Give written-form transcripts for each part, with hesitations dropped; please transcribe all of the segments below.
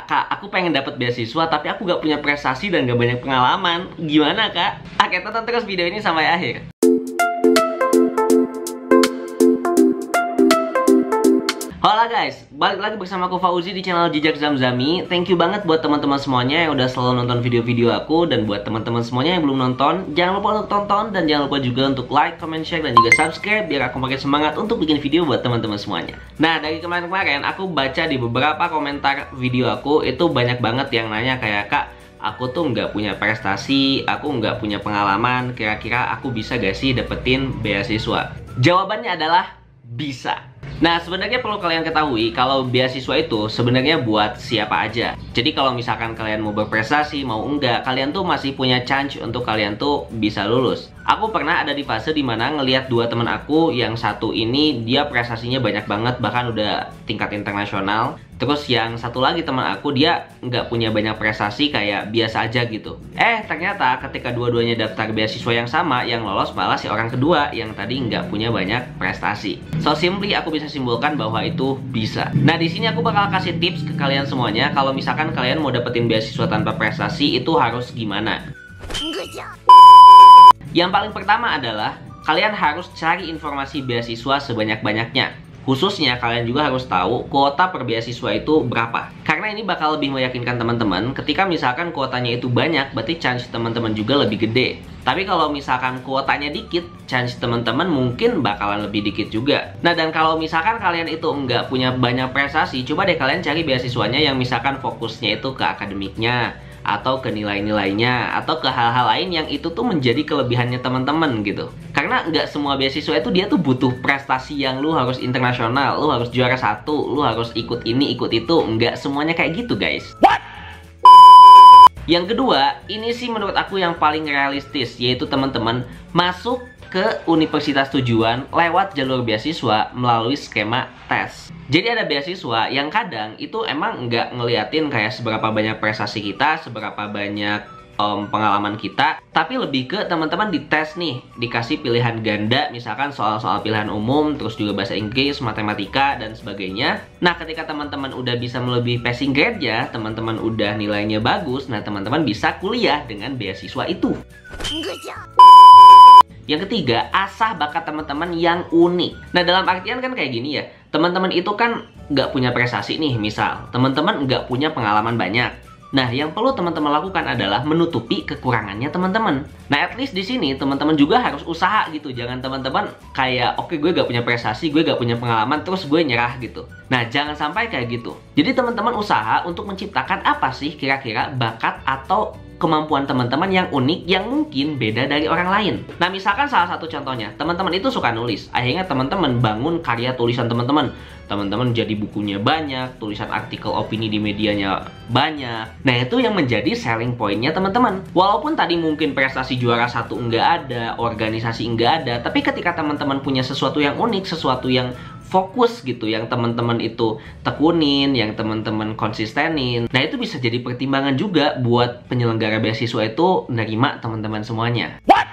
Kak, aku pengen dapat beasiswa tapi aku gak punya prestasi dan gak banyak pengalaman. Gimana, Kak? Oke, tonton terus video ini sampai akhir. Halo guys, balik lagi bersama aku Fauzi di channel Jejak Zamzami. Thank you banget buat teman-teman semuanya yang udah selalu nonton video-video aku. Dan buat teman-teman semuanya yang belum nonton, jangan lupa untuk tonton. Dan jangan lupa juga untuk like, comment, share, dan juga subscribe biar aku makin semangat untuk bikin video buat teman-teman semuanya. Nah, dari kemarin-kemarin aku baca di beberapa komentar video aku, itu banyak banget yang nanya kayak, Kak, aku tuh nggak punya prestasi, aku nggak punya pengalaman, kira-kira aku bisa gak sih dapetin beasiswa? Jawabannya adalah bisa. Nah, sebenarnya perlu kalian ketahui kalau beasiswa itu sebenarnya buat siapa aja. Jadi kalau misalkan kalian mau berprestasi, mau enggak, kalian tuh masih punya chance untuk kalian tuh bisa lulus. Aku pernah ada di fase dimana ngelihat dua temen aku, yang satu ini dia prestasinya banyak banget, bahkan udah tingkat internasional. Terus yang satu lagi teman aku, dia nggak punya banyak prestasi, kayak biasa aja gitu. Ternyata ketika dua-duanya daftar beasiswa yang sama, yang lolos malah si orang kedua yang tadi nggak punya banyak prestasi. So simply aku bisa simpulkan bahwa itu bisa. Nah, di sini aku bakal kasih tips ke kalian semuanya kalau misalkan kalian mau dapetin beasiswa tanpa prestasi itu harus gimana. Yang paling pertama adalah kalian harus cari informasi beasiswa sebanyak-banyaknya. Khususnya kalian juga harus tahu kuota per beasiswa itu berapa. Karena ini bakal lebih meyakinkan teman-teman ketika misalkan kuotanya itu banyak, berarti chance teman-teman juga lebih gede. Tapi kalau misalkan kuotanya dikit, chance teman-teman mungkin bakalan lebih dikit juga. Nah, dan kalau misalkan kalian itu nggak punya banyak prestasi, coba deh kalian cari beasiswanya yang misalkan fokusnya itu ke akademiknya, atau ke nilai-nilainya, atau ke hal-hal lain yang itu tuh menjadi kelebihannya teman-teman gitu. Karena nggak semua beasiswa itu dia tuh butuh prestasi yang lu harus internasional, lu harus juara satu, lu harus ikut ini, ikut itu. Nggak semuanya kayak gitu, guys. What? Yang kedua, ini sih menurut aku yang paling realistis, yaitu teman-teman masuk ke universitas tujuan lewat jalur beasiswa melalui skema tes. Jadi ada beasiswa yang kadang itu emang nggak ngeliatin kayak seberapa banyak prestasi kita, seberapa banyak pengalaman kita, tapi lebih ke teman-teman dites nih, dikasih pilihan ganda, misalkan soal-soal pilihan umum, terus juga bahasa Inggris, matematika, dan sebagainya. Nah, ketika teman-teman udah bisa melebihi passing grade ya, teman-teman udah nilainya bagus, nah teman-teman bisa kuliah dengan beasiswa itu. Yang ketiga, asah bakat teman-teman yang unik. Nah, dalam artian kan kayak gini ya, teman-teman itu kan nggak punya prestasi nih, misal teman-teman nggak punya pengalaman banyak. Nah, yang perlu teman-teman lakukan adalah menutupi kekurangannya teman-teman. Nah, at least di sini teman-teman juga harus usaha gitu. Jangan teman-teman kayak, oke, gue gak punya prestasi, gue gak punya pengalaman, terus gue nyerah gitu. Nah, jangan sampai kayak gitu. Jadi teman-teman usaha untuk menciptakan apa sih kira-kira bakat atau kemampuan teman-teman yang unik yang mungkin beda dari orang lain. Nah, misalkan salah satu contohnya, teman-teman itu suka nulis. Akhirnya teman-teman bangun karya tulisan teman-teman. Teman-teman jadi bukunya banyak, tulisan artikel opini di medianya banyak. Nah, itu yang menjadi selling point-nya teman-teman. Walaupun tadi mungkin prestasi juara satu nggak ada, organisasi nggak ada, tapi ketika teman-teman punya sesuatu yang unik, sesuatu yang fokus gitu, yang teman-teman itu tekunin, yang teman-teman konsistenin. Nah, itu bisa jadi pertimbangan juga buat penyelenggara beasiswa itu nerima teman-teman semuanya. What?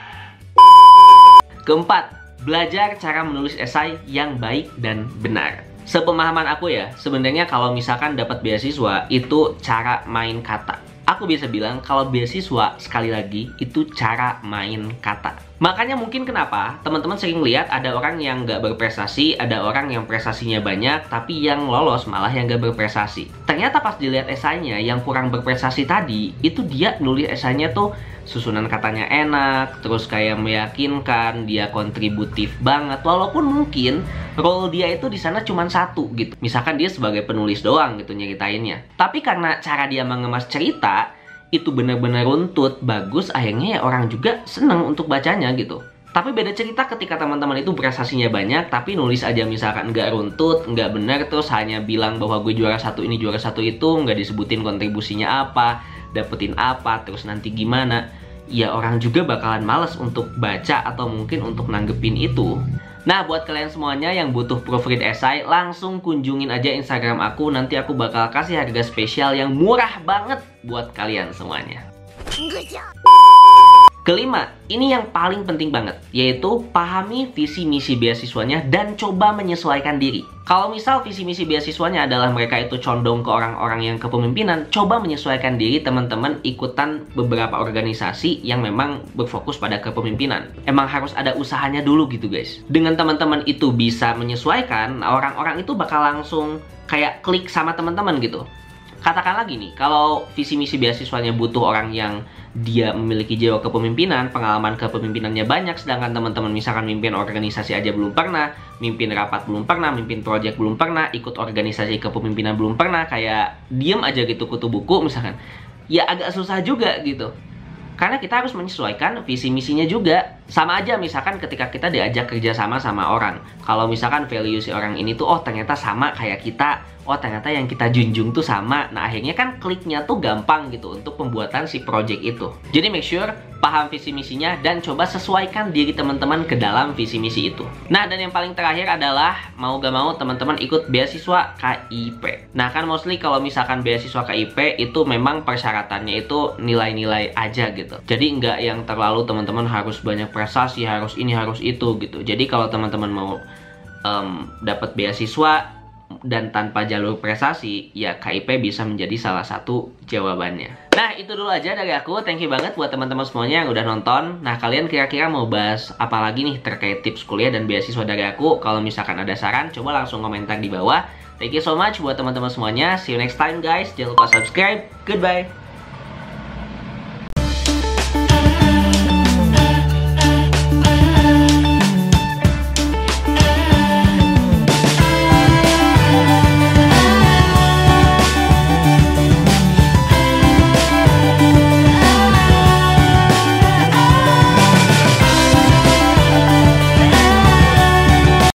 Keempat, belajar cara menulis esai yang baik dan benar. Sepemahaman aku ya, sebenarnya kalau misalkan dapat beasiswa itu cara main kata. Aku bisa bilang kalau beasiswa sekali lagi itu cara main kata. Makanya mungkin kenapa teman-teman sering lihat ada orang yang nggak berprestasi, ada orang yang prestasinya banyak, tapi yang lolos malah yang nggak berprestasi. Ternyata pas dilihat esainya yang kurang berprestasi tadi, itu dia nulis esainya tuh susunan katanya enak, terus kayak meyakinkan, dia kontributif banget. Walaupun mungkin role dia itu di sana cuma satu gitu. Misalkan dia sebagai penulis doang gitu nyeritainnya. Tapi karena cara dia mengemas cerita itu benar-benar runtut, bagus, akhirnya ya orang juga seneng untuk bacanya gitu. Tapi beda cerita ketika teman-teman itu prestasinya banyak, tapi nulis aja misalkan nggak runtut, nggak benar, terus hanya bilang bahwa gue juara satu ini, juara satu itu, nggak disebutin kontribusinya apa, dapetin apa, terus nanti gimana. Ya orang juga bakalan males untuk baca atau mungkin untuk nanggepin itu. Nah, buat kalian semuanya yang butuh proofread esai, langsung kunjungin aja Instagram aku. Nanti aku bakal kasih harga spesial yang murah banget buat kalian semuanya. Kelima, ini yang paling penting banget, yaitu pahami visi misi beasiswanya dan coba menyesuaikan diri. Kalau misal visi misi beasiswanya adalah mereka itu condong ke orang-orang yang kepemimpinan, coba menyesuaikan diri teman-teman ikutan beberapa organisasi yang memang berfokus pada kepemimpinan. Emang harus ada usahanya dulu gitu guys. Dengan teman-teman itu bisa menyesuaikan, orang-orang itu bakal langsung kayak klik sama teman-teman gitu. Katakan lagi nih, kalau visi misi beasiswanya butuh orang yang dia memiliki jiwa kepemimpinan, pengalaman kepemimpinannya banyak, sedangkan teman-teman misalkan mimpin organisasi aja belum pernah, mimpin rapat belum pernah, mimpin project belum pernah, ikut organisasi kepemimpinan belum pernah, kayak diem aja gitu kutu buku misalkan, ya agak susah juga gitu. Karena kita harus menyesuaikan visi misinya juga. Sama aja misalkan ketika kita diajak kerja sama orang. Kalau misalkan value si orang ini tuh, oh ternyata sama kayak kita. Oh ternyata yang kita junjung tuh sama. Nah akhirnya kan kliknya tuh gampang gitu untuk pembuatan si project itu. Jadi make sure paham visi misinya dan coba sesuaikan diri teman-teman ke dalam visi misi itu. Nah dan yang paling terakhir adalah mau gak mau teman-teman ikut beasiswa KIP. Nah kan mostly kalau misalkan beasiswa KIP itu memang persyaratannya itu nilai-nilai aja gitu. Jadi nggak yang terlalu teman-teman harus banyak prestasi, harus ini, harus itu gitu. Jadi kalau teman-teman mau dapat beasiswa dan tanpa jalur prestasi, ya KIP bisa menjadi salah satu jawabannya. Nah itu dulu aja dari aku. Thank you banget buat teman-teman semuanya yang udah nonton. Nah kalian kira-kira mau bahas apa lagi nih terkait tips kuliah dan beasiswa dari aku? Kalau misalkan ada saran, coba langsung komentar di bawah. Thank you so much buat teman-teman semuanya. See you next time guys. Jangan lupa subscribe. Goodbye.